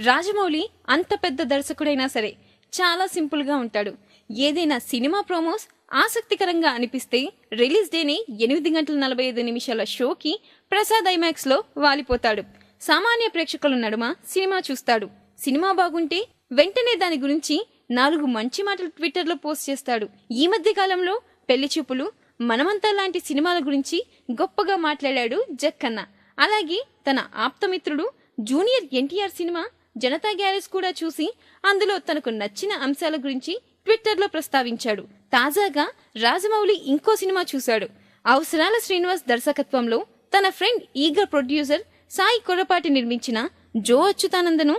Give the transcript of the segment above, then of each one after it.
రాజమౌళి అంత పెద్ద దర్శకుడైనా సరే చాలా సింపుల్గా ఉంటాడు. ఏదైనా సినిమా ప్రోమోస్ ఆసక్తికరంగా అనిపిస్తే రిలీజ్ డేని 8:45 షోకి ప్రసాద్ ఐమాక్స్లో వాలిపోతాడు. సామాన్య ప్రేక్షకుల నడుమ సినిమా చూస్తాడు. సినిమా బాగుంటే వెంటనే దాని గురించి 4 మంచి మాటలు ట్విట్టర్లో పోస్ట్ చేస్తాడు. ఈ మధ్య కాలంలో పెళ్లి చూపులు, మనమంతా లాంటి సినిమాల గురించి గొప్పగా మాట్లాడాడు జక్కన్న. అలాగే తన ఆప్తమిత్రుడు junior NTR cinema Janatha garage కూడా చూసి అందులో తనకు నచ్చిన అంశాల గురించి ట్విట్టర్లో ప్రస్తావించాడు. తాజాగా రాజమౌళి ఇంకో సినిమా చూశాడు. అవసరాల శ్రీనివాస్ దర్శకత్వంలో తన friend eager producer Sai Korrapati నిర్మించిన జో అచ్యుతానందను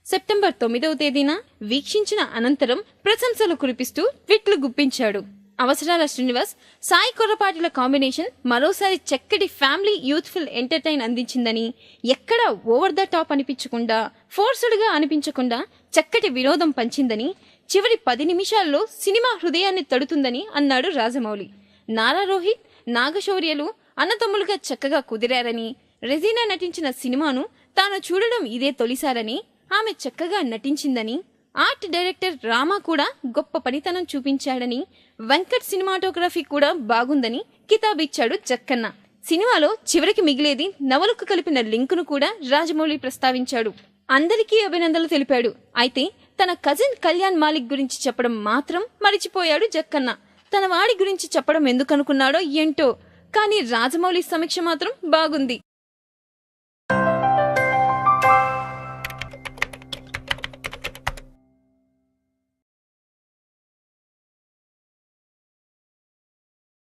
సెప్టెంబర్ 9వ తేదీన వీక్షించిన అనంతరం ప్రశంసలు కురిపిస్తూ ట్వీట్లు గుప్పించాడు. అవసరాల శ్రీనివాస్, సాయి కొర్రపాటిల కాంబినేషన్ మరోసారి చక్కటి ఫ్యామిలీ యూత్ఫుల్ ఎంటర్టైన్ అందించిందని, ఎక్కడా ఓవర్ ద టాప్ అనిపించకుండా, ఫోర్స్డ్గా అనిపించకుండా చక్కటి వినోదం పంచిందని, చివరి 10 నిమిషాల్లో సినిమా హృదయాన్ని తడుతుందని అన్నాడు రాజమౌళి. నారా రోహిత్, నాగశౌర్యలు అన్నతమ్ములుగా చక్కగా కుదిరారని, రెజీనా నటించిన సినిమాను తాను చూడడం ఇదే తొలిసారని, ఆమె చక్కగా నటించిందని, ఆర్ట్ డైరెక్టర్ రామా కూడా గొప్ప పనితనం చూపించాడని, వెంకట్ సినిమాటోగ్రఫీ కూడా బాగుందని కితాబిచ్చాడు జక్కన్న. సినిమాలో చివరికి మిగిలేది నవలకు కలిపిన లింకును కూడా రాజమౌళి ప్రస్తావించాడు. అందరికీ అభినందనలు తెలిపాడు. అయితే తన కజిన్ కళ్యాణ్ మాలిక్ గురించి చెప్పడం మాత్రం మరిచిపోయాడు జక్కన్న. తన వాడి గురించి చెప్పడం ఎందుకనుకున్నాడో ఏంటో, కానీ రాజమౌళి సమీక్ష మాత్రం బాగుంది.